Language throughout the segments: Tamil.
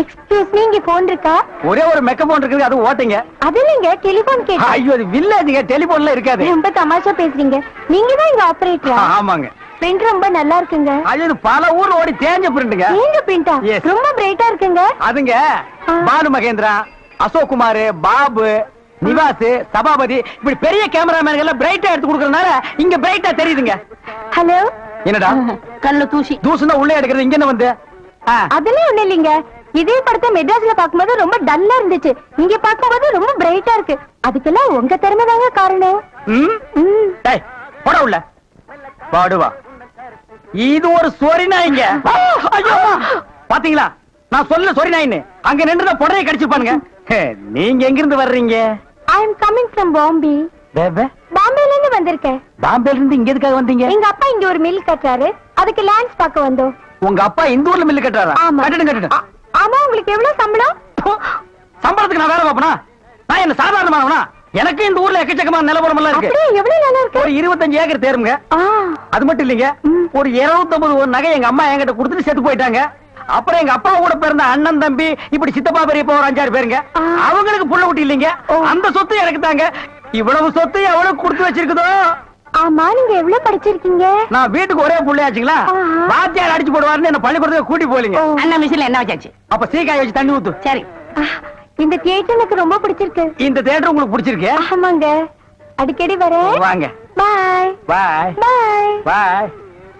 எக்ஸ்கியூஸ் மீ, இங்க போன் இருக்கா? ஒரே ஒரு மெக்க போன் இருக்குது, அது ஓட்டுங்க. அது இல்லைங்க, டெலிபோன் கேட்டேன். ஐயோ, அது வில்லேஜ்ங்க, டெலிபோன்ல இருக்காது. ரொம்ப தமாஷா பேசுறீங்க. நீங்க தான் இங்க ஆபரேட்டரா? ஆமாங்க. பிரிண்ட் ரொம்ப நல்லா இருக்குங்க. அது பல ஊர்ல ஓடி தேஞ்ச பிரிண்ட்ங்க. நீங்க பிரிண்டா? ரொம்ப பிரைட்டா இருக்குங்க. அதுங்க பாலு மகேந்திரா, அசோக் குமார், பாபு, நிவாஸ், சபாபதி இப்படி பெரிய கேமராமேன் எல்லாம் பிரைட்டா எடுத்து கொடுக்கறதுனால இங்க பிரைட்டா தெரியுதுங்க. ஹலோ. என்னடா கல்ல தூசி தூசுனா உள்ளே எடுக்கிறது, இங்க என்ன வந்து? அதெல்லாம் ஒண்ணு இல்லைங்க. இதே படத்தை மெட்ராஸ்ல பாக்கும்போது ரொம்ப டல்லா இருந்துச்சு, இங்க பாக்கும்போது ரொம்ப பிரைட்டா இருக்கு. அதுக்கெல்லாம் உங்க திறமை தாங்க காரணம். போட உள்ள பாடுவா. இது ஒரு சொரி நாய்ங்க. பாத்தீங்களா, நான் சொல்ல சொரி நாயின்னு. அங்க நின்று புடவை கடிச்சுப்பானுங்க. நீங்க எங்க இருந்து வர்றீங்க? ஐ அம் கமிங் ஃப்ரம் பாம்பே. பாம்பேல இருந்து வந்திருக்கேன். பாம்பேல இருந்து இங்க எதுக்காக வந்தீங்க? எங்க அப்பா இங்க ஒரு மில் கட்டுறாரு, அதுக்கு லேண்ட்ஸ் பார்க்க வந்தோம். உங்க அப்பா இந்த ஊர்ல மில் கட்டுறாரா? கட்டணும். ஆமா. உங்களுக்கு எவ்வளவு சம்பளம்? சம்பளத்துக்கு நான் வேலை பார்ப்பனா? நான் என்ன சாதாரணமானவனா? எனக்கு இந்த ஊர்ல எக்கச்சக்கமான நிலவரம் எல்லாம் இருக்கு. எவ்வளவு நிலம் இருக்கு? ஒரு 25 ஏக்கர் தேருங்க. அது மட்டும் இல்லைங்க, ஒரு 250 நகை எங்க அம்மா என்கிட்ட கொடுத்துட்டு செத்து போயிட்டாங்க. அப்புறம் எங்க அப்பா கூட பிறந்த அண்ணன் தம்பி இப்படி சித்தப்பா பெரியப்பா ஒரு 5-6 பேருங்க. அவங்களுக்கு புள்ள குட்டி இல்லைங்க. அந்த சொத்து எனக்கு தாங்க. இவ்வளவு சொத்து எவ்வளவு கொடுத்து வச்சிருக்குதோ. ஆமா, நீங்க எவ்வளவு படிச்சிருக்கீங்க? நான் வீட்டுக்கு ஒரே புள்ளையாச்சுங்களா, வாத்தியார் அடிச்சு போடுவாருன்னு என்ன பள்ளிக்கூடத்துக்கு கூட்டி போலீங்க. அண்ணா மிஷின்ல என்ன வச்சாச்சு? அப்ப சீக்காய் வச்சு தண்ணி ஊத்து. சரி. இந்த தியேட்டர் எனக்கு ரொம்ப பிடிச்சிருக்கு. இந்த தியேட்டர் உங்களுக்கு பிடிச்சிருக்கு? ஆமாங்க, அடிக்கடி வரேன். வாங்க. பாய் பாய் பாய் பாய்.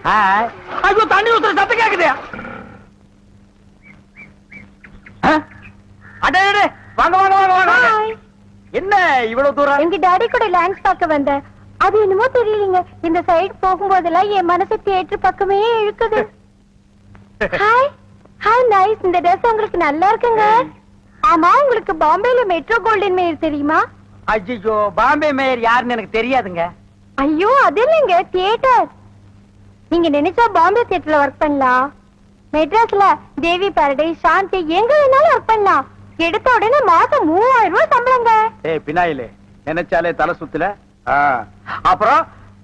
ஹாய். ஐயோ, தண்ணி ஊத்துற சத்தம் கேக்குது. அடே வாங்க வாங்க வாங்க வாங்க. என்ன இவ்வளவு தூரம்? எங்க டாடி கூட லேண்ட்ஸ் பார்க்க வந்தேன். அது என்னமோ தெரியலீங்க, இந்த சைடு போகும்போதெல்லாம் என் மனசு தியேட்டர் பக்கமே இழுக்குது. Hi hi, nice. இந்த ட்ரெஸ் உங்களுக்கு நல்லா இருக்குங்க. ஆமா, உங்களுக்கு பாம்பேல மெட்ரோ கோல்டன் மேயர் தெரியுமா? ஐயோ, பாம்பே மேயர் யாருன்னு எனக்கு தெரியாதுங்க. ஐயோ, அது இல்லைங்க, தியேட்டர். நீங்க நினைச்சா பாம்பே தியேட்டர்ல ஒர்க் பண்ணலாம். மெட்ராஸ்ல தேவி பாரடைஸ், சாந்தி எங்க வேணாலும் ஒர்க் பண்ணலாம். எடுத்த உடனே மாசம் 3000 ரூபாய் சம்பளங்க. ஏய் பினாயிலே, நினைச்சாலே தலை சுத்துல. அப்புறம்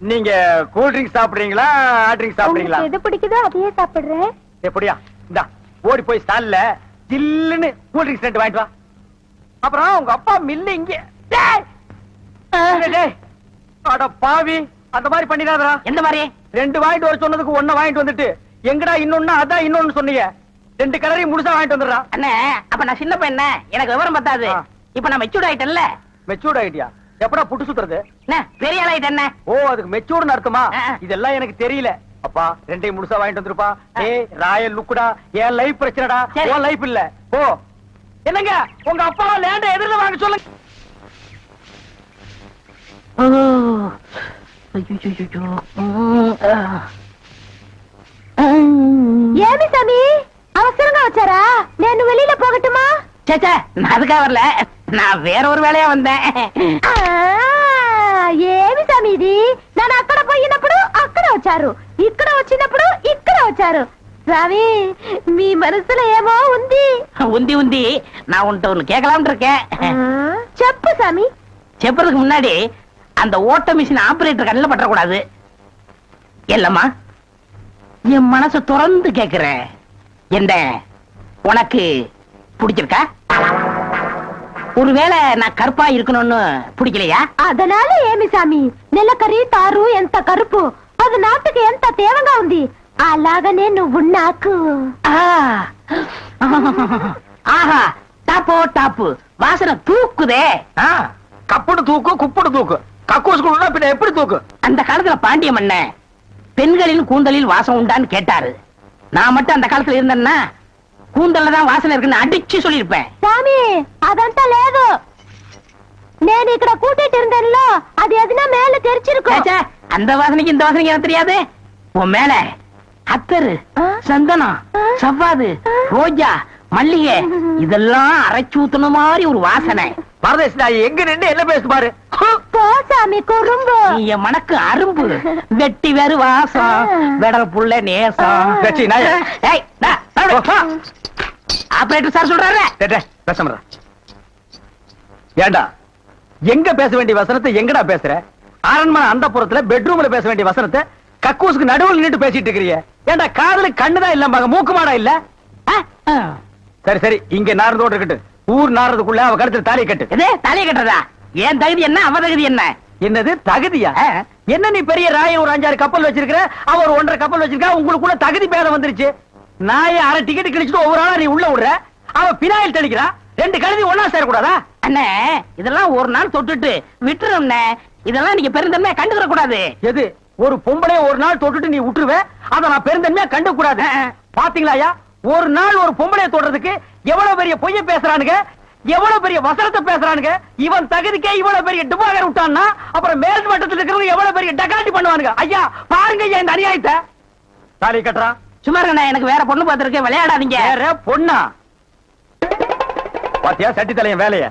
நீங்க கூல் ட்ரிங்க்ஸ் சாப்பிடுறீங்களா, ஹாட் ட்ரிங்க்ஸ் சாப்பிடுறீங்களா? எது பிடிக்குதோ அதையே சாப்பிடுறேன். எப்படியா? இந்தா ஓடி போய் ஸ்டால்ல ஜில்லுன்னு கூல் ட்ரிங்க்ஸ் 2 வாங்கிட்டு வா. அப்புறம் உங்க அப்பா மில்லு இங்க. அட பாவி, அந்த மாதிரி பண்ணிடாதடா. எந்த மாதிரி? 2 வாங்கிட்டு வர சொன்னதுக்கு 1 வாங்கிட்டு வந்துட்டு எங்கடா இன்னொன்னு அதான் இன்னொன்னு சொன்னீங்க. 2 கலரையும் முழுசா வாங்கிட்டு வந்துடுறா. அண்ணே, அப்ப நான் சின்ன பையன், எனக்கு விவரம் பத்தாது. இப்ப நான் மெச்சூர்ட் ஆயிட்டேன்ல. மெச்சூர்ட் ஆயிட்டியா? எப்படா புட்டு சுத்துறது? பெரிய ஆள் ஆயிட்டேன். ஓ, அதுக்கு மெச்சூர்னு அர்த்தமா? இதெல்லாம் எனக்கு தெரியல. அப்பா 2 முழுசா வாங்கிட்டு வந்துருப்பா. ஏய் ராயல் லுக்குடா, என் லைஃப் பிரச்சனைடா, உன் லைஃப் இல்ல. ஓ என்னங்க, உங்க அப்பா லேண்ட எதிரில வாங்க சொல்லுங்க. ஏமி சாமி, அவசரங்க வச்சாரா? நான் வெளியில போகட்டுமா? சேச்சே, நான் அதுக்காக வரல, நான் வேற ஒரு வேலையா வந்தேன். ఏమి సమీది నన్ను అక్కడ పోయినప్పుడు అక్కడ వచ్చారు, ఇక్కడ వచ్చినప్పుడు ఇక్కడ వచ్చారు. சாமி, మీ మనసులో ఏమో ఉంది. உந்தி உந்தி நான் உன்கிட்ட ஒண்ணு கேட்கலாம்னு இருக்கேன். చెప్పు சாமி. செப்புறதுக்கு முன்னாடி அந்த ஓட்ட மிஷின் ஆபரேட்டர் கண்ணில் பற்றக்கூடாது. இல்லம்மா, என் மனசு திறந்து கேக்குறேன். என்ன உனக்கு பிடிச்சிருக்கா? ஒருவேளை நான் கருப்பா இருக்கணும்னு பிடிக்கலையா? அதனால ఏమి సామి, నెలకరి తారు ఎంత కరుపు, అది నాటుకి ఎంత తేవగా ఉంది. అలాగనే నువ్వు నాకు. ஆஹா, டாப்போ டாப்பு, வாசனை தூக்குதே. கப்புடு தூக்கு, குப்புடு தூக்கு, கக்கூஸ் குடுனா பின்ன எப்படி தூக்கு? அந்த காலத்துல பாண்டிய மன்னன் பெண்களின் கூந்தலில் வாசம் உண்டான்னு கேட்டாரு. நான் மட்டும் அந்த காலத்துல இருந்தேன்னா கூந்தல்ல தான் வாசனை இருக்குன்னு அடிச்சு சொல்லிருப்பேன். சாமி, అదంతా లేదు. నేను ఇక్కడ కూటిட்டு இருந்தேன்ல, அது எதுனா மேல தெரிச்சிருக்கும். அந்த வாசனைக்கு இந்த வாசனைக்கு எனக்கு தெரியாது. உன் மேல அத்தரு, சந்தனம், சவ்வாது, ரோஜா, மல்லிகை இதெல்லாம் அரைச்சு ஊத்துன மாதிரி ஒரு வாசனை. பரதேசி நாய், எங்க நின்று என்ன பேசு பாரு. போ சாமி, குறும்பு. நீ என் மனக்கு அரும்பு, வெட்டி வேறு வாசம், வெடல் புள்ள நேசம். ஆபரேட்டர் சார் சொல்றாரு. பேச ஏண்டா, எங்க பேச வேண்டிய வசனத்தை எங்கடா பேசுற? அரண்மனை அந்த புறத்துல பெட்ரூம்ல பேச வேண்டிய வசனத்தை கக்கூசுக்கு நடுவில் நின்னுட்டு பேசிட்டு இருக்கிறீங்க. ஏண்டா காதுல கண்ணுதான் இல்லம்பாங்க, மூக்கு மாடா இல்ல? சரி சரி, இங்க நாரதோட இருக்கட்டும். ஊர் நாரதுக்குள்ள அவ கழுத்துல தாலியை கட்டு. எது தலையை கட்டுறதா? ஏன் தகுதி என்ன, அவ தகுதி என்ன? என்னது தகுதியா? என்ன நீ பெரிய ராய ஒரு 5-6 கப்பல் வச்சிருக்கிற, அவ ஒரு 1.5 கப்பல் வச்சிருக்கா, உங்களுக்குள்ள தகுதி பேதம் வந்துருச்சு. நாய அரை டிக்கெட் கிழிச்சிட்டு ஒவ்வொரு ஆளா நீ உள்ள விடுற, அவ பினாயில் தெளிக்கிறா. 2 கழுதி ஒன்னா சேரக்கூடாதா? அண்ணே இதெல்லாம் ஒரு நாள் தொட்டுட்டு விட்டுரும். இதெல்லாம் நீங்க பெருந்தன்மையா கண்டுக்கிற கூடாது. எது ஒரு பொம்பளைய ஒரு நாள் தொட்டுட்டு நீ விட்டுருவே, அத நான் பெருந்தன்மையா கண்டு கூடாது. பாத்தீங்களாயா, ஒரு நாள் ஒரு பொம்பளைய தொடுறதுக்கு எவ்வளவு பெரிய பொய்ய பேசுறானுங்க, எவ்வளவு பெரிய வசனத்தை பேசுறானுங்க. இவன் தகுதிக்கே இவ்வளவு பெரிய டிபாகர் விட்டான்னா அப்புறம் மேல் மட்டத்தில் இருக்கிறவங்க எவ்வளவு பெரிய டகாட்டி பண்ணுவானுங்க. ஐயா பாருங்க ஐயா இந்த அநியாயத்தை. தாலி கட்டுறா. சும்மா இருங்கண்ணா, எனக்கு வேற பொண்ணு பார்த்திருக்கேன், விளையாடாதீங்க. வேற பொண்ணா? பாத்தியா சட்டி தலையன் வேலைய?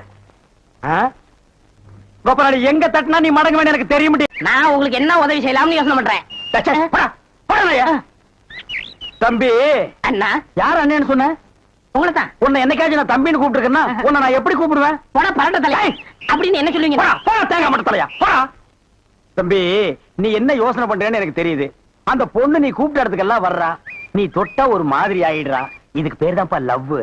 கோபாலி எங்க தட்டினா நீ மடங்க வேணும் எனக்கு தெரிய முடியும். நான் உங்களுக்கு என்ன உதவி செய்யலாம்னு யோசனை பண்றேன். தம்பி. அண்ணா. யார் அண்ணன்னு சொன்ன? உங்களை தான். உன்னை என்னைக்காச்சும் நான் தம்பின்னு கூப்பிட்டுருக்கேன்னா உன்னை நான் எப்படி கூப்பிடுவேன்? போடா பரட்ட தலை அப்படின்னு என்ன சொல்லுவீங்க? போடா தேங்காய் மட்டும் தலையா போடா. தம்பி நீ என்ன யோசனை பண்றேன்னு எனக்கு தெரியுது. அந்த பொண்ணு நீ கூப்பிட்ட இடத்துக்கெல்லாம் வர்றா, நீ தொட்டா ஒரு மாதிரி ஆயிடுறா. இதுக்கு பேர் தான்ப்பா லவ்.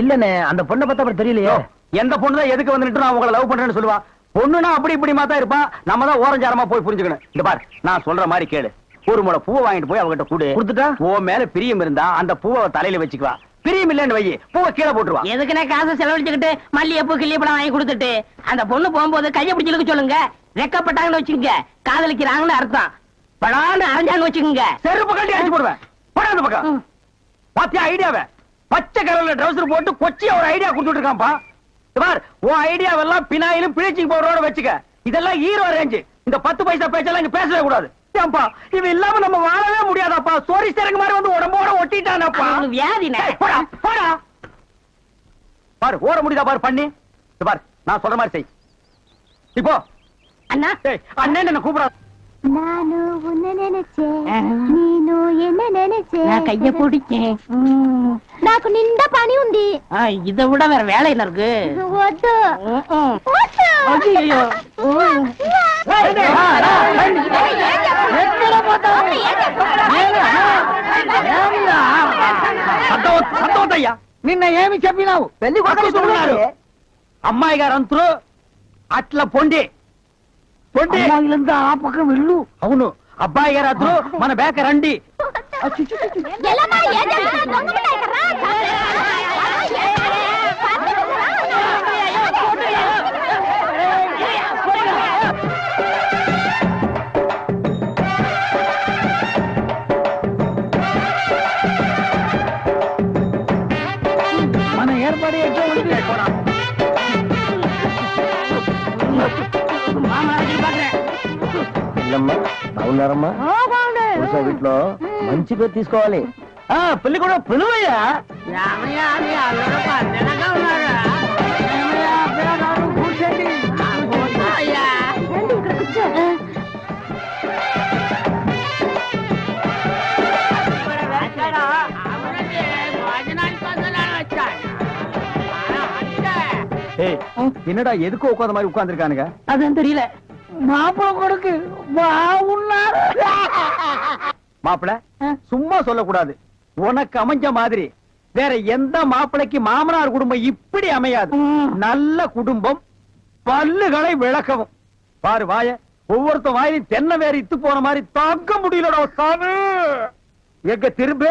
இல்லன்னு அந்த பொண்ணை பார்த்தா அப்புறம் தெரியலையோ. எந்த பொண்ணு தான் எதுக்கு வந்துட்டு நான் உங்களை லவ் பண்றேன்னு சொல்லுவா. பொண்ணுனா அப்படி இப்படி மாத்தா இருப்பா. நம்ம தான் ஓரஞ்சாரமா போய் புரிஞ்சுக்கணும். இந்த பார் நான் சொல்ற மாதிரி கேளு. ஒரு முளை பூவை வாங்கிட்டு போய் அவகிட்ட கொடுத்துட்டா உன் மேல பிரியம் இருந்தா அந்த பூவை தலையில வச்சுக்குவா. பிரியம் இல்லன்னு வை, பூவை கீழே போட்டுருவா. எதுக்குன்னா காசு செலவழிச்சுக்கிட்டு மல்லிகைப்பூ கிள்ளிப்பழம் வாங்கி கொடுத்துட்டு அந்த பொண்ணு போகும்போது கையை பிடிச்சு இழுக்க சொல்லுங்க. ரெக்கப்பட்டாங்கன்னு வச்சுக்கோங்க, காதலிக்கிறாங்கன்னு அர்த்தம். படான்னு அரைஞ்சான்னு வச்சுக்கோங்க, செருப்பு கட்டி அடிச்சு போடுவேன். போடா அந்த பக்கம். பாத்தியா ஐடியாவை? பச்சை கலர்ல ட்ரவுசர் போட்டு கொச்சியா ஒரு ஐடியா கொடுத்துட்டு இருக்கான்ப்பா. உன் ஐடியாவெல்லாம் பினாயிலும் பிளீச்சிங் பவுடரோட வச்சுக்க. இதெல்லாம் ஹீரோ ரேஞ்சு. இந்த 10 பைசா பேச்செல்லாம் இங்க பேசவே கூடாது. இவன் இல்லாம நம்ம வாழவே முடியாதாப்பா. சோரி சேரங்க மாதிரி வந்து உடம்போட ஒட்டிட்டானப்பா. வியாதி போடா போடா. பாரு ஓட முடியுதா பாரு பண்ணி. பாரு நான் சொல்ற மாதிரி செய். இப்போ அண்ணா அண்ணன் என்ன கூப்பிடா. நானு உன்னை நினைச்சேன், நீனு என்ன நினைச்சேன். நான் கைய பிடிச்சேன். నాకు నిండా పని ఉంది. இதை விட வேற வேலை என்ன இருக்கு? వద్దు. ஐயோ సంతోషయ్యా నిన్న ఏమి చెప్పినావు? పెళ్లి కొడుకున్నారు అమ్మాయి గారు అంతరు అట్లా పొండి పొండి ఆ పక్క వెళ్ళు. అవును అబ్బాయి గారు అద్దరు మన బేక రండి. మన ఏర్పడి బాగున్నారమ్మా? వీటిలో మంచి పేరు తీసుకోవాలి. పెళ్లి కూడా పిలువయ్యా. என்னடா எதுக்கு உட்கார்ந்த மாதிரி உட்கார்ந்துருக்கானுங்க? அதுவும் தெரியல. மாப்பிள கொடுக்கு மாப்பிள சும்மா சொல்லக்கூடாது. உனக்கு அமைஞ்ச மாதிரி வேற எந்த மாப்பிளைக்கு மாமனார் குடும்பம் இப்படி அமையாது. நல்ல குடும்பம், பல்லுகளை விளக்கவும். பாரு வாய, ஒவ்வொருத்த வாயிலும் தென்னை வேற இத்து போன மாதிரி தாக்க முடியலடா சாமி. எங்க திரும்ப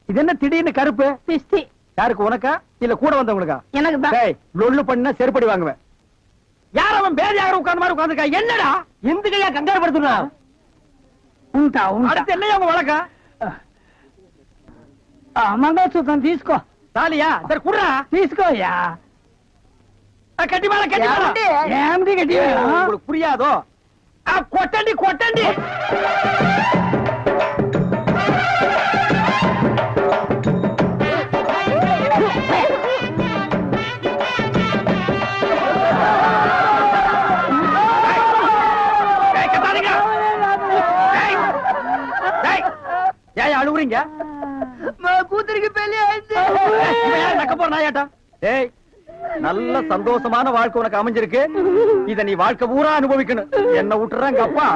இது என்ன திடீர்னு கருப்பு? பிஸ்தி. யாருக்கு, உனக்கா இல்ல கூட வந்தவங்களுக்கா? எனக்கு தான். லொல்லு பண்ண செருப்படி வாங்குவேன். யார் அவன் பேதியாக உட்கார்ந்த மாதிரி உட்கார்ந்துருக்கா? என்னடா இந்த கையா கங்காரு படுத்துனா? அடுத்து என்னையா உங்க வழக்கா? మంగళసూత్రం తీసుకో. తాలియా సరే కుర్రా తీసుకోయా. కట్టి మేళ కట్టి మేళ ఏమిటి కట్టి మేళ పురియాదో కొట్టండి కొట్టండి. ஏன் அழுகுறீங்க? கூத்துருக்கு பெரிய நக்க போற நாயாட்டா. ஏய் நல்ல சந்தோஷமான வாழ்க்கை உனக்கு அமைஞ்சிருக்கு. இத நீ வாழ்க்கை பூரா அனுபவிக்கணும். என்ன விட்டுறாங்க அப்பா.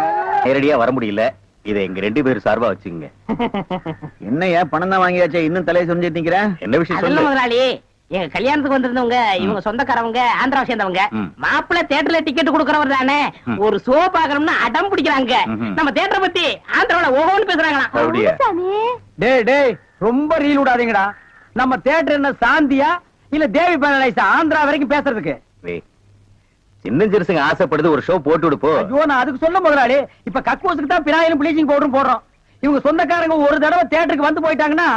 நேரடியா வர முடியல, இதை எங்க 2 பேரும் சார்பா வச்சுங்க. என்னையா பணம் தான் வாங்கியாச்சே இன்னும் தலையை சொரிஞ்சிட்டு நிக்கிறேன்? என்ன விஷயம் அதெல்லாம் சொல்லு. முதலாளி, எங்க கல்யாணத்துக்கு வந்திருந்தவங்க இவங்க சொந்தக்காரவங்க, ஆந்திராவை சேர்ந்தவங்க. மாப்பிள்ளை தியேட்டர்ல டிக்கெட் கொடுக்கறவர் தானே, ஒரு ஷோ பாக்கணும்னு அடம் பிடிக்கிறாங்க. நம்ம தியேட்டரை பத்தி ஆந்திராவில ஓஹோன்னு பேசுறாங்களாம். அப்படியா? சாமி டேய் டேய் ரொம்ப ரீல் விடாதீங்கடா. நம்ம தியேட்டர் என்ன சாந்தியா இல்ல தேவி பேரலைஸா ஆந்திரா வரைக்கும் பேசுறதுக்கு? டேய், சின்ன சிறுசுங்க ஆசைப்படுது, ஒரு ஷோ போட்டு விடு போ. ஐயோ நான் அதுக்கு சொல்ல முதலாளி, இப்ப கக்கூசுக்கு தான் பினாயிலும் ப்ளீச்சிங் பவுடரும் போடுறோம். இவங்க சொந்தக்காரங்க ஒரு தடவை தியேட்டருக்கு வந்து போயிட்டாங்கன்னா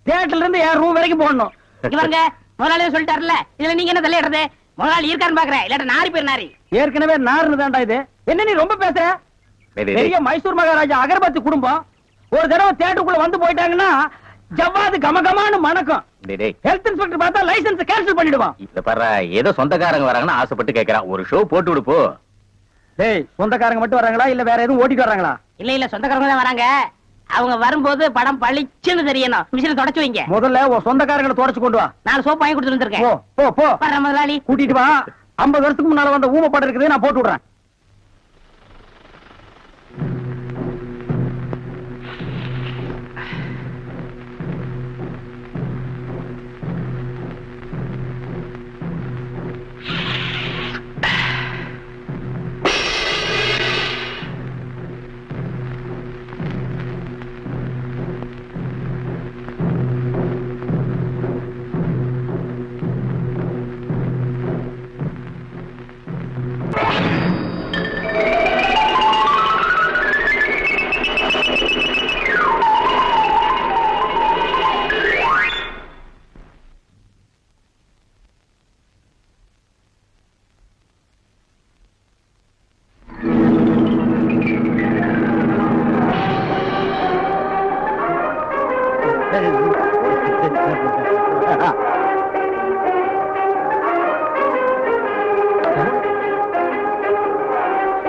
தியேட்டர்ல இருந்து என் ரூம் வரைக்கும் போடணும். இவங்க முதலாளியே சொல்லிட்டாருல, இதுல நீங்க என்ன தலையிடுறது? முதலாளி இருக்கான்னு பாக்குறேன், இல்லாட்ட நாரி பேர் நாரி. ஏற்கனவே நார்னு தான்டா இது. என்ன நீ ரொம்ப பேசுற? டேய், டேய், பெரிய மைசூர் மகாராஜா அகர்பத்தி குடும்பம் ஒரு தடவை தியேட்டருக்குள்ள வந்து போயிட்டாங்கன்னா ஜவ்வாது கமகமான்னு மணக்கும். டேய், டேய். ஹெல்த் இன்ஸ்பெக்டர் பார்த்தா லைசென்ஸ் கேன்சல் பண்ணிடுவான். இத பாரு, ஏதோ சொந்தக்காரங்க வராங்கன்னு ஆசைப்பட்டு கேக்குறான், ஒரு ஷோ போட்டு விடு போ. டேய் சொந்தக்காரங்க மட்டும் வராங்களா இல்ல வேற எதுவும் ஓட்டிட்டு வராங்களா? இல்ல சொந்தக்காரங்க தான் வராங்க. அவங்க வரும்போது படம் பளிச்சுன்னு தெரியணும். மிஷினை தொடச்சு வைங்க. முதல்ல உன் சொந்தக்காரங்களை தொடச்சு கொண்டு வா. 4 சோப்பு வாங்கி கொடுத்துட்டு போ வந்திருக்கேன். போ போ வர்ற முதலாளி. கூட்டிட்டு வா. 50 வருஷத்துக்கு முன்னால வந்த ஊமை படம் இருக்குது, நான் போட்டு விடுறேன்.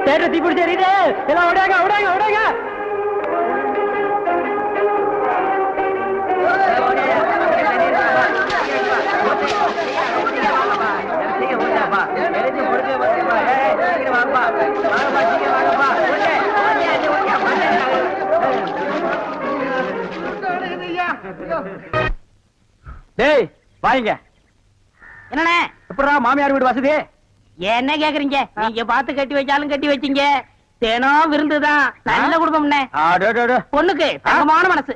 தேட்டர் தீப்பிடிச்சு எரியுது. எல்லாம் ஓடாங்க ஓடாங்க ஓடாங்க. டேய் வாங்க. என்னண்ணே? எப்படா மாமியார் வீடு வசதி? என்ன கேக்குறீங்க? நீங்க பார்த்து கட்டி வச்சாலும் கட்டி வச்சீங்க. தினம் விருந்துதான். நல்ல குடும்பம்ண்ணே. பொண்ணுக்கு தங்கமான மனசு.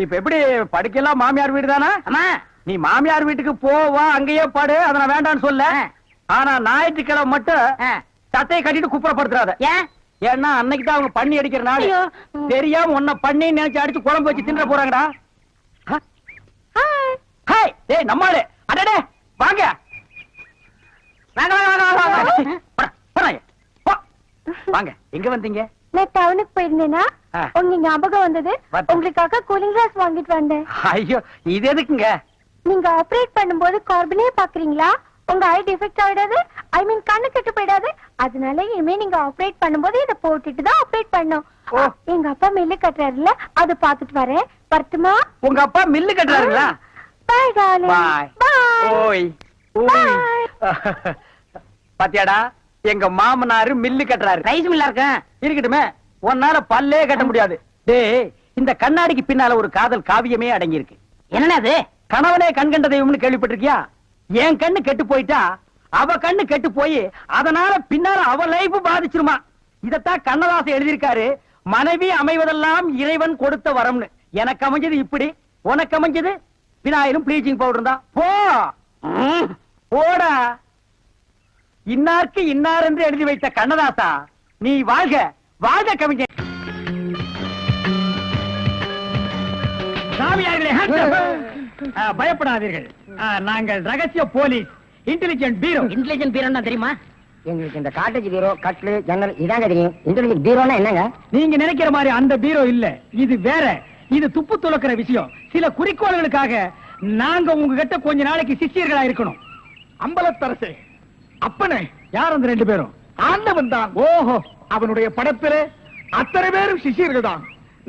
இப்ப எப்படி படுக்கலாம் மாமியார் வீடு தானா? அம்மா நீ மாமியார் வீட்டுக்கு போவா, அங்கேயே படு, அத நான் வேண்டாம்னு சொல்ல. ஆனா ஞாயிற்றுக்கிழமை மட்டும் சட்டையை கட்டிட்டு குப்புறப்படுத்துறாத. ஏன்? ஏன்னா அன்னைக்கு தான் அவங்க பண்ணி அடிக்கிற நாள். ஐயோ. தெரியாம உன்னை பண்ணி நினைச்சு அடிச்சு குழம்பு வச்சு தின்ற போறாங்கடா. ஹாய் டேய் நம்மாளு. அடடே வாங்க வாங்க வாங்க வாங்க வாங்க. போறாங்க. போ. வாங்க எங்க வந்தீங்க? நான் டவுனுக்கு போயிருந்தேனா ஆ. உங்க ஞாபகம் வந்தது. வந்து. உங்களுக்காக கூலிங் கிளாஸ் வாங்கிட்டு வந்தேன். ஐயோ இது எதுக்குங்க? நீங்க ஆபரேட் பண்ணும்போது கார்பனே பாக்குறீங்களா? உங்க ஐ டிஃபெக்ட் ஆயிடாது, ஐ மீன் கண்ணு கெட்டு போயிடாது. அதனால இனிமே நீங்க ஆபரேட் பண்ணும்போது இத போட்டுட்டு தான் ஆபரேட் பண்ணும். ஓ. எங்க அப்பா மில்லு கட்டுறாருல, அது பாத்துட்டு வரேன். பர்த்துமா? உங்க அப்பா மில்லு கட்டுறாருங்களா? பாய் டார்லிங். பாய். பாய். ஓய் ஓய். பாத்தியாடா எங்க மாமனாரு மில்லு கட்டுறாரு. ரைஸ் மில்லா இருக்கேன். இருக்கட்டுமே, உன்னால பல்லே கட்ட முடியாது. டேய் இந்த கண்ணாடிக்கு பின்னால ஒரு காதல் காவியமே அடங்கி இருக்கு. என்னண்ணே அது? கணவனே கண் கண்ட தெய்வம்னு கேள்விப்பட்டிருக்கியா? என் கண்ணு கெட்டு போயிட்டா அவ கண்ணு கெட்டு போய் அதனால பின்னால அவ லைஃப் பாதிச்சிருமா. இதத்தான் கண்ணதாசன் எழுதியிருக்காரு. மனைவி அமைவதெல்லாம் இறைவன் கொடுத்த வரம்னு. எனக்கு அமைஞ்சது இப்படி, உனக்கு அமைஞ்சது பினாயிலும் ப்ளீச்சிங் பவுடர் தான். போ போடா. இன்னாருக்கு இன்னார் என்று எழுதி வைத்த கண்ணதாசா, நீ வாழ்க வாழ்க கவிஞர். சாமியார்களே பயப்படாதீர்கள். நாங்கள் ரகசிய போலீஸ், இன்டெலிஜென்ட் பீரோ. இன்டெலிஜென்ட் பீரோன்னா தெரியுமா? எங்களுக்கு இந்த காட்டேஜ் பீரோ, கட்லு, ஜன்னல் இதாங்க தெரியும். இன்டெலிஜென்ட் பீரோனா என்னங்க? நீங்க நினைக்கிற மாதிரி அந்த பீரோ இல்ல, இது வேற. இது துப்பு துளக்கிற விஷயம். சில குறிக்கோள்களுக்காக நாங்க உங்ககிட்ட கொஞ்ச நாளைக்கு சிஷ்யர்களா இருக்கணும். அம்பலத்தரசே, அப்பனே, யார் அந்த 2 பேரும்? ஆண்டவன் தான். ஓஹோ, அவனுடைய படத்திலே அத்தனை பேரும் சிஷியர்கள் தான்.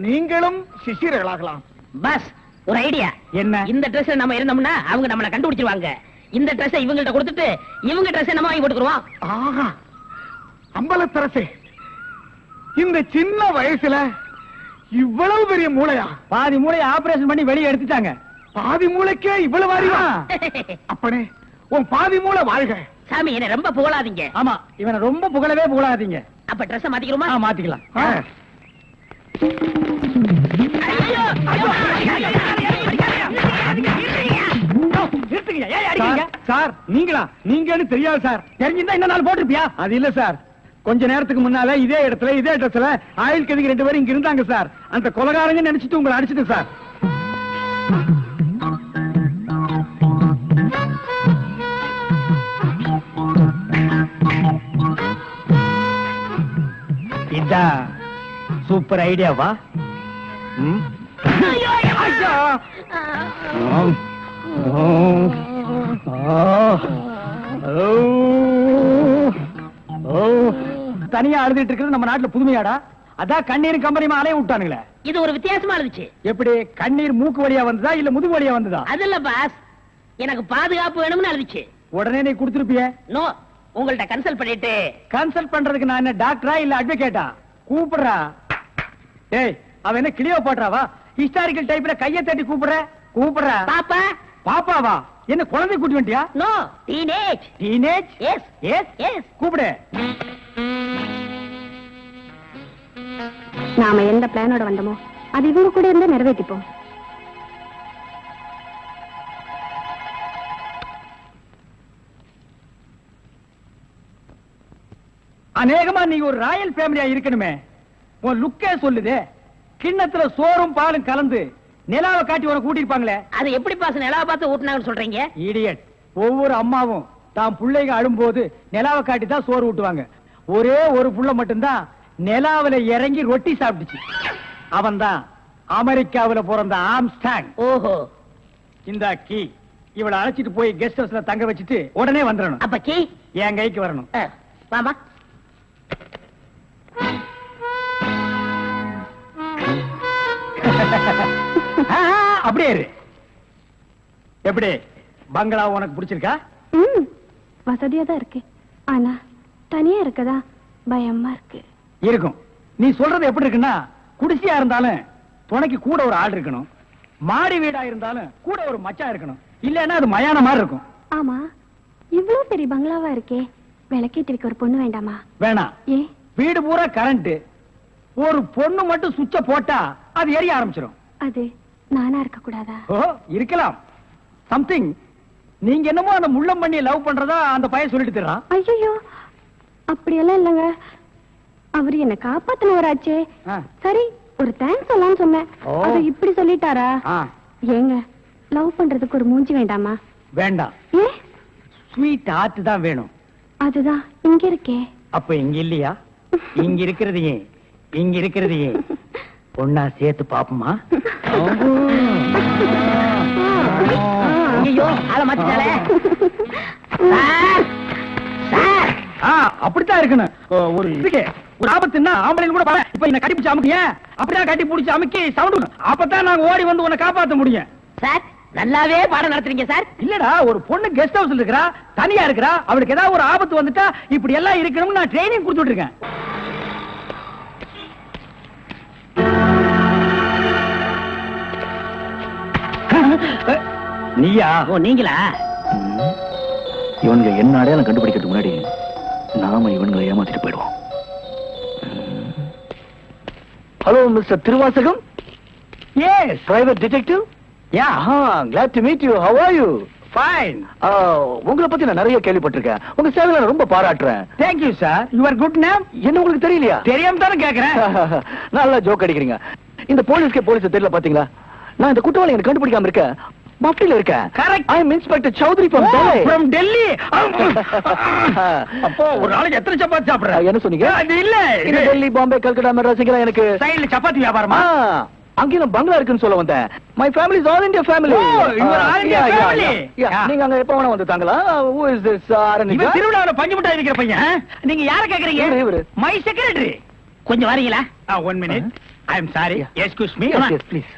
நீங்களும் சிஷியர்களாகலாம். பஸ் ஒரு ஐடியா. என்ன? இந்த ட்ரெஸ் நம்ம இருந்தோம்னா அவங்க நம்மள கண்டுபிடிச்சிருவாங்க. இந்த ட்ரெஸ் இவங்கள்ட்ட கொடுத்துட்டு இவங்க ட்ரெஸ் நம்ம வாங்கி போட்டுக்குறோம். ஆஹா, அம்பலத்தரசே, இந்த சின்ன வயசுல இவ்வளவு பெரிய மூளையா? பாதி மூளையை ஆபரேஷன் பண்ணி வெளியே எடுத்துட்டாங்க. பாதி மூளைக்கே இவ்வளவு அறிவா? அப்பனே உன் பாதி மூளை வாழ்க. சாமி என்ன ரொம்ப புகழாதீங்க. ஆமா, இவனை ரொம்ப புகழவே புகழாதீங்க. அப்ப ட்ரெஸ் மாத்திக்கிறோமா? மாத்திக்கலாம். சார் நீங்களா? நீங்கன்னு தெரியாது சார். தெரிஞ்சிருந்தா இந்த நாள் போட்டிருப்பியா? அது இல்ல சார், கொஞ்ச நேரத்துக்கு முன்னால இதே இடத்துல இதே ட்ரெஸ்ல ஆயில் கதிக்கு 2 பேரும் இங்க இருந்தாங்க சார். அந்த கொலகாரங்க நினைச்சிட்டு உங்களை அடிச்சிட்டு சார். இதான் சூப்பர் ஐடியாவா? தனியா அழுதுட்டு இருக்கிறது நம்ம நாட்டுல புதுமையாடா? அதான் கண்ணீர் கம்பெனி அலைய விட்டானுங்களே. இது ஒரு வித்தியாசமா இருந்துச்சு. எப்படி கண்ணீர் மூக்கு வழியா வந்ததா இல்ல முதுகு வழியா வந்ததா? அது இல்ல பாஸ், எனக்கு பாதுகாப்பு வேணும்னு அழுதுச்சு. உடனே நீ கொடுத்திருப்பிய? நோ, உங்கள்ட்ட கன்சல்ட் பண்ணிட்டு. கன்சல்ட் பண்றதுக்கு நான் என்ன டாக்டரா இல்ல அட்வொகேட்டா? கூப்பிடுறா. ஏய், அவ என்ன கிளியோ பாட்றாவா? ஹிஸ்டாரிக்கல் டைப்ல கையை தட்டி கூப்பிடுறா. பாப்பா பாப்பாவா? என்ன குழந்தை கூட்டி வந்துட்டியா? No, teenage. Teenage? Yes yes yes. கூப்பிடு. நாம எந்த பிளானோட வந்தோமோ அது இவங்க கூட இருந்து நிறைவேற்றிப்போம். அநேகமா நீ ஒரு ராயல் ஃபேமிலியா இருக்கணுமே. உன் லுக்கே சொல்லுதே. கிண்ணத்துல சோறும் பாலும் கலந்து நிலாவை காட்டி உன கூட்டிருப்பாங்களே. அது எப்படி பாஸ் நிலாவை பார்த்து ஊட்டினாங்கன்னு சொல்றீங்க? இடியட். ஒவ்வொரு அம்மாவும் தாம் பிள்ளைங்க அழும்போது நிலாவை காட்டி தான் சோறு ஊட்டுவாங்க. ஒரே ஒரு புள்ள மட்டும்தான் நிலாவில இறங்கி ரொட்டி சாப்பிட்டுச்சு. அவன் தான் அமெரிக்காவில பிறந்த ஆம்ஸ்டாங். ஓஹோ. இந்த கீ இவளை அழைச்சிட்டு போய் கெஸ்ட் ஹவுஸ்ல தங்க வச்சுட்டு உடனே வந்துடணும். அப்ப கீ என் கைக்கு வரணும். வாமா. அப்படியே இரு. எப்படி பங்களா உனக்கு பிடிச்சிருக்கா? வசதியா தான் இருக்கு, ஆனா தனியா இருக்கதா பயமா இருக்கு. இருக்கும். நீ சொல்றது எப்படி இருக்குன்னா, குடிசையா இருந்தாலும் துணைக்கு கூட ஒரு ஆள் இருக்கணும், மாடி வீடா இருந்தாலும் கூட ஒரு மச்சான் இருக்கணும். இல்லன்னா அது மயான மாதிரி இருக்கும். ஆமா, இவ்வளவு பெரிய பங்களாவா இருக்கே, விளக்கேத்தி வைக்க ஒரு பொண்ணு வேண்டாமா? வேணாம். ஏ, வீடு பூரா கரண்ட், ஒரு பொண்ணு மட்டும் சுவிட்ச போட்டா அது எரிய ஆரம்பிச்சிடும். அது நானா இருக்க கூடாதா? ஓ, இருக்கலாம். சம்திங். நீங்க என்னமோ அந்த முள்ளம் பண்ணி லவ் பண்றதா அந்த பையன் சொல்லிட்டு தர்றான். ஐயோ, அப்படியெல்லாம் இல்லங்க. அவரு என்ன காப்பாத்தினவராச்சே. சரி, ஒரு தேங்க்ஸ் சொல்லலாம்னு சொன்னேன். அது இப்படி சொல்லிட்டாரா? ஏங்க, லவ் பண்றதுக்கு ஒரு மூஞ்சி வேண்டாமா? வேண்டாம். ஏ, ஸ்வீட் ஹார்ட் தான் வேணும். அதுதான் இங்க இருக்கே. அப்ப இங்க இல்லையா? இங்க இருக்கிறதையே இங்க இருக்கிறதையே ஒன்னா சேர்த்து பாப்போமா? ஐயோ, ஆள மாத்திட்டாளே. அப்படித்தான் இருக்கணும். ஒரு இதுக்கு ஒரு ஆபத்துன்னா ஆம்பளைங்க கூட பாரு. இப்ப என்ன கட்டி பிடிச்சு அமுக்கிய, அப்படியே கட்டி பிடிச்சு அமுக்கி சவுண்ட், அப்பதான் நாங்க ஓடி வந்து உன்னை காப்பாத்த முடியும். சார், நல்லாவே பாடம் நடத்துறீங்க சார். இல்லடா, ஒரு பொண்ணு கெஸ்ட் ஹவுஸ்ல இருக்கறா, தனியா இருக்கறா, அவளுக்கு ஏதாவது ஒரு ஆபத்து வந்துட்டா இப்படி எல்லாம் இருக்கணும்னு நான் ட்ரைனிங் கொடுத்துட்டு இருக்கேன். நீயா? ஓ, நீங்களா? இவனுங்க என்ன அடையாளம் கண்டுபிடிக்கிறதுக்கு முன்னாடி நாம இவனுங்களை ஏமாத்திட்டு போயிடுவோம். Hello mister Thiruvasagam. Yes, private detective. Yeah, glad to meet you. How are you? fine. உங்களை பத்தி நான் நிறைய கேள்விப்பட்டிருக்கேன். உங்க சேவையை நான் ரொம்ப பாராட்டுறேன். Thank you sir. Your good name? என்ன உங்களுக்கு தெரியலையா? தெரியாம தானே கேக்குறேன். நல்லா ஜோக் அடிக்கிறீங்க. இந்த போலீஸ் தெரியல பாத்தீங்களா? நான் இந்த குற்றவாளி எனக்கு கண்டுபிடிக்காம இருக்கேன். மஃப்டில இருக்கேன். Correct. I am Inspector Chowdhury from Delhi. From Delhi. அப்போ ஒரு நாளைக்கு எத்தனை சப்பாத்தி சாப்பிடுற? என்ன சொன்னீங்க? அது இல்ல, இது டெல்லி, பாம்பே, கல்கட்டா, மெட்ராஸ் இங்கெல்லாம் எனக்கு சைடுல சப்பாத்தி வியாபாரமா? அங்கே நான் பங்களா இருக்குன்னு சொல்ல வந்தேன். My family is all India family. Oh, you are all India family. Yeah. நீங்க அங்க எப்ப வேணா வந்து தாங்களா? Who is this? இவன் திருவிழாவுல பஞ்சு மிட்டாய் விக்கிற பையன். நீங்க யார கேக்குறீங்க? இவரு. My secretary. கொஞ்சம் வரீங்களா? 1 minute. I am sorry. Excuse me. Yes, yes, please.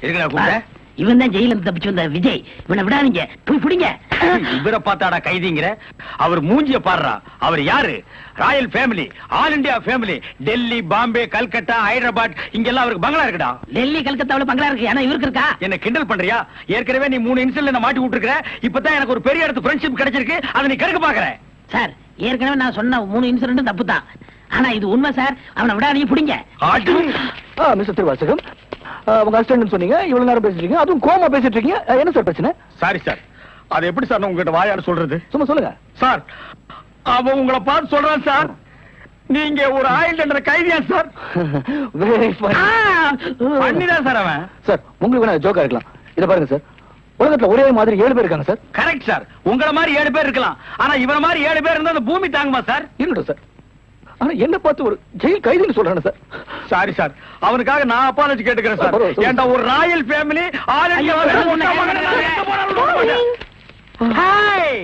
இருக்கடா கூப்பிட. இவன் தான் ஜெயில இருந்து தப்பிச்சு வந்த விஜய். இவனை விடாதீங்க, போய் பிடிங்க. இவரை பார்த்தாடா கைதிங்கிற? அவர் மூஞ்சிய பாடுறா. அவர் யாரு? Royal family, all India family. Delhi, Bombay, Calcutta, Hyderabad, இங்கெல்லாம் அவருக்கு பங்களா இருக்குடா. டெல்லி கல்கத்தாவுல பங்களா இருக்கு, ஆனா இவருக்கு இருக்கா? என்ன கிண்டல் பண்றியா? ஏற்கனவே நீ 3 இன்சிடென்ட்ல என்ன மாட்டி விட்டுருக்க. இப்பதான் எனக்கு ஒரு பெரிய இடத்து ஃப்ரெண்ட்ஷிப் கிடைச்சிருக்கு, அதை நீ கெடுக்க பாக்குற. சார், ஏற்கனவே நான் சொன்ன 3 இன்சிடென்ட் தப்பு தான். ஆனா இது உண்மை சார். அவனை விடாதீங்க, பிடிங்க. மிஸ்டர் திருவாசகம், உங்க அசிஸ்டன்ட் சொன்னீங்க, இவ்வளவு நேரம் பேசிட்டு இருக்கீங்க, அதுவும் கோமா பேசிட்டு இருக்கீங்க. என்ன சார் பிரச்சனை? சாரி சார், அது எப்படி சார் உங்ககிட்ட வாயால சொல்றது? சும்மா சொல்லுங்க சார். அவன் உங்களை பார்த்து சொல்றான் சார், நீங்க ஒரு ஆயில் என்ற கைதியா சார்? பண்ணிதான் சார் அவன். சார், உங்களுக்கு வேணா ஜோக்கா இருக்கலாம். இத பாருங்க சார், உலகத்துல ஒரே மாதிரி 7 பேர் இருக்காங்க சார். கரெக்ட் சார், உங்கள மாதிரி 7 பேர் இருக்கலாம். ஆனா இவன மாதிரி 7 பேர் இருந்தா அந்த பூமி தாங்குமா சார்? இருக்கட்டும் சார், ஆனா என்ன பார்த்து ஒரு ஜெயில் கைதின்னு சொல்றானே சார். சாரி சார், அவனுக்காக நான் அப்பாலஜி கேட்டுக்கிறேன் சார். ஏன்டா ஒரு Royal family, all India hi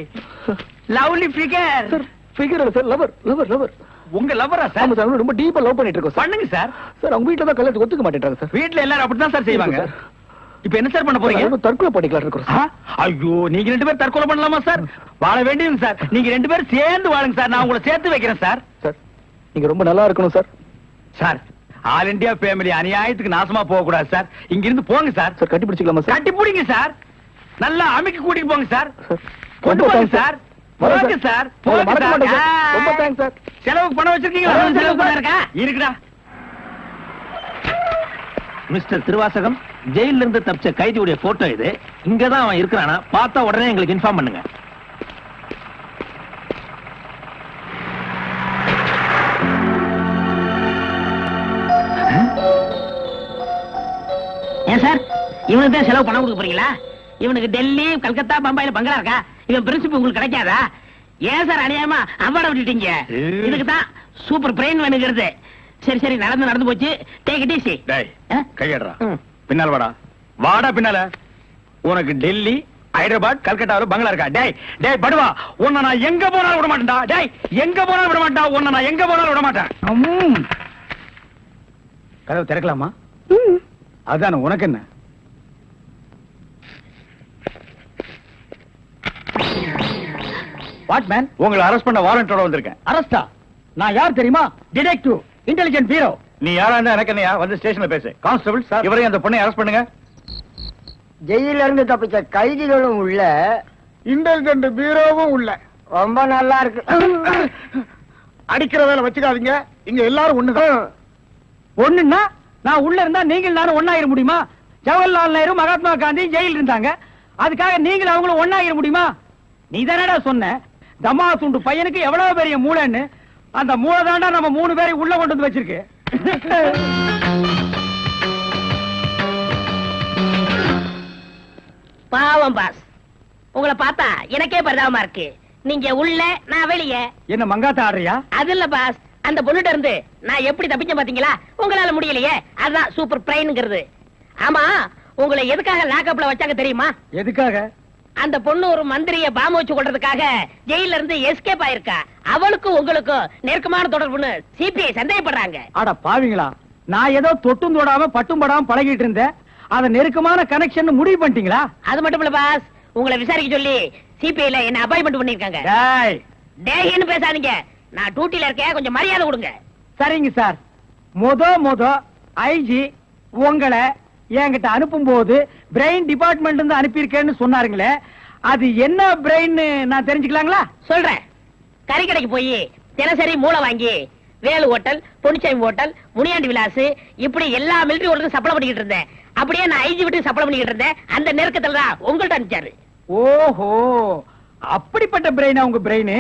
lovely figure. Sir, figure இல்ல சார், லவர் லவர் லவர். உங்க லவரா சார்? ஆமா சார், ரொம்ப டீப்பா லவ் பண்ணிட்டு இருக்கோம் சார். பண்ணுங்க சார். சார், அவங்க வீட்ல தான் கல்யாணத்துக்கு ஒத்துக்க மாட்டேன்றாங்க சார். வீட்ல எல்லாரும் அப்படிதான் சார் செய்வாங்க. இப்ப என்ன சார் பண்ண போறீங்க? நம்ம தற்கொலை பண்ணிக்கலாம் இருக்கோம் சார். ஐயோ, நீங்க 2 பேரும் தற்கொலை பண்ணலாமா சார்? வாழ வேண்டியது சார். நீங்க 2 பேரும் சேர்ந்து வாழுங்க சார். நான் உங்களை சேர்த்து வைக்கிறேன் சார். சார், நீங்க ரொம்ப நல்லா இருக்கணும் sir. Sir, all India family அநியாயத்துக்கு நாசமா போக கூடாது சார். இங்க இருந்து போங்க சார். சார், கட்டி பிடிச்சிக்கலாமா சார்? கட்டி பிடிங்க சார். நல்லா அமைக்க கூட்டிட்டு போங்க சார். ரொம்ப கொண்டு போங்க thanks சார். வரேன் போங்க சார். உங்களை போங்க மறக்க மாட்டேன் சார். சார். ரொம்ப தேங்க்ஸ் சார். செலவுக்கு பணம் வச்சிருக்கீங்களா? செலவு செலவு பணம் இருக்கா? இருக்குடா. மிஸ்டர் திருவாசகம், ஜெயில இருந்து தப்பிச்ச கைதியுடைய போட்டோ இது. இங்கதான் அவன் இருக்கிறானா, பார்த்தா உடனே எங்களுக்கு இன்ஃபார்ம் பண்ணுங்க. ஏன் சார், இவனுக்கு தான் செலவு பணம் கொடுக்க போறீங்களா? இவனுக்கு டெல்லி, கல்கத்தா, பம்பாயில பங்களா இருக்கா? இவன் பிரின்சிபல் உங்களுக்கு கிடைக்காதா? ஏன் சார் அநியாயமா அவார்ட விட்டுட்டீங்க? இதுக்கு தான் சூப்பர் பிரெயின் வேணுங்கிறது. சரி சரி, நடந்து போச்சு. Take it easy. டேய், கையடறா. பின்னால வாடா. வாடா பின்னால. உனக்கு டெல்லி, ஹைதராபாத், கல்கட்டாவில் பங்களா இருக்கா? டேய் டேய் படுவா, உன்னை நான் எங்க போனாலும் விட மாட்டேன்டா. டேய், எங்க போனாலும் விட மாட்டேன். உன்னை நான் எங்க போனாலும் விட மாட்டேன். கதவு திறக்கலாமா? அதான, உனக்கு என்ன? What man? உங்களை அரெஸ்ட் பண்ண வாரண்டோட வந்திருக்கேன். அரஸ்டா? நான் யார் தெரியுமா? Detective, intelligent bureau. நீ யாரா இருந்தா எனக்கு என்னையா? வந்து ஸ்டேஷன்ல பேசு. கான்ஸ்டபிள் சார், இவரையும் அந்த பொண்ணை அரெஸ்ட் பண்ணுங்க. ஜெயில இருந்து தப்பிச்ச கைதிகளும் உள்ள, இன்டெலிஜென்ட் பீரோவும் உள்ள. ரொம்ப நல்லா இருக்கு. அடிக்கிற வேலை வச்சுக்காதீங்க, இங்க எல்லாரும் ஒண்ணுதான். ஒண்ணுன்னா நான் உள்ள இருந்தா நீங்கள் நானும் ஒண்ணாயிர முடியுமா? ஜவஹர்லால் நேரு, மகாத்மா காந்தி ஜெயில இருந்தாங்க. அதுக்காக நீங்கள் அவங்களும் ஒண்ணாயிர முடியுமா? நீ தானடா சொன்ன தமா துண்டு பையனுக்கு எவ்வளவு பெரிய மூளைன்னு. அந்த மூளை தாண்டா நம்ம 3 பேரை உள்ள கொண்டு வந்து வச்சிருக்கு. பாவம் பாஸ், உங்களை பார்த்தா எனக்கே பரிதாபமா இருக்கு. நீங்க உள்ள, நான் வெளியே. என்ன மங்காத்த ஆடுறியா? அது இல்ல பாஸ், அந்த பொண்ணுட்ட இருந்து நான் எப்படி தப்பிச்சேன் பாத்தீங்களா? உங்களால முடியலையே, அதுதான் சூப்பர் பிரெயின்ங்கிறது. ஆமா, உங்களை எதுக்காக லாக்அப்ல வச்சாங்க தெரியுமா? எதுக்காக? அந்த பொண்ணு ஒரு மந்திரிய பாம்பு வச்சு கொள்றதுக்காக ஜெயில இருந்து எஸ்கேப் ஆயிருக்கா. அவளுக்கும் உங்களுக்கும் நெருக்கமான தொடர்புன்னு சிபிஐ சந்தேகப்படுறாங்க. அட பாவிங்களா, நான் ஏதோ தொட்டும் தொடாம பட்டும் படாம பழகிட்டு இருந்தேன். அத நெருக்கமான கனெக்ஷன் முடிவு பண்ணிட்டீங்களா? அது மட்டும் இல்ல பாஸ், உங்களை விசாரிக்க சொல்லி சிபிஐல என்ன அப்பாயின்மெண்ட் பண்ணிருக்காங்க. டேய், டேய்னு பேசாதீங்க, நான் டியூட்டில இருக்கேன், கொஞ்சம் மரியாதை கொடுங்க. சரிங்க சார். மொத ஐஜி உங்களை என்கிட்ட அனுப்பும் போது பிரெயின் டிபார்ட்மெண்ட் இருந்து அனுப்பியிருக்கேன்னு சொன்னாருங்களே, அது என்ன பிரெயின் நான் தெரிஞ்சுக்கலாங்களா? சொல்றேன். கறிக்கடைக்கு போய் தினசரி மூளை வாங்கி வேலு ஹோட்டல், பொன்னிச்சாமி ஹோட்டல், முனியாண்டி விலாஸ், இப்படி எல்லா மிலிட்டரி ஹோட்டலுக்கும் சப்ளை பண்ணிக்கிட்டு இருந்தேன். அப்படியே நான் ஐஜி விட்டு சப்ளை பண்ணிக்கிட்டு இருந்தேன். அந்த நெருக்கத்துல தான் உங்கள்ட்ட அனுப்பிச்சாரு. ஓஹோ, அப்படிப்பட்ட பிரெயினா உங்க பிரெயின்?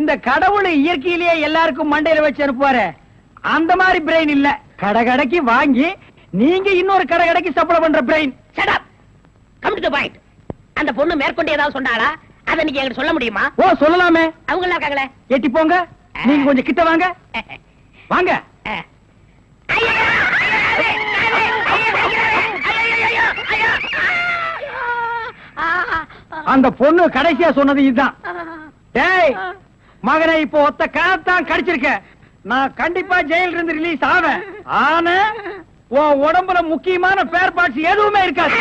இந்த கடவுள் இயற்கையிலேயே எல்லாருக்கும் மண்டையில வச்சு அனுப்புவாரு, அந்த மாதிரி பிரெயின் இல்ல. கடைக்கு வாங்கி நீங்க இன்னொரு கடைக்கு சப்ளை பண்ற brain. Shut up, come to the point. அந்த பொண்ணு மேற்கொண்டு ஏதாவது சொன்னாளா? அத நீங்க என்கிட்ட சொல்ல முடியுமா? ஓ, சொல்லலாமே. அவங்க எல்லாம் இருக்காங்களே. எட்டி போங்க, நீங்க கொஞ்சம் கிட்ட வாங்க. வாங்க. அந்த பொண்ணு கடைசியா சொன்னது இதுதான். டேய் மகனே, இப்போ ஒத்த காத்தான் கடிச்சிருக்க. நான் கண்டிப்பா ஜெயில இருந்து ரிலீஸ் ஆவேன். ஆனா உன் உடம்புல முக்கியமான பேர் பார்ட்ஸ் எதுவுமே இருக்காது.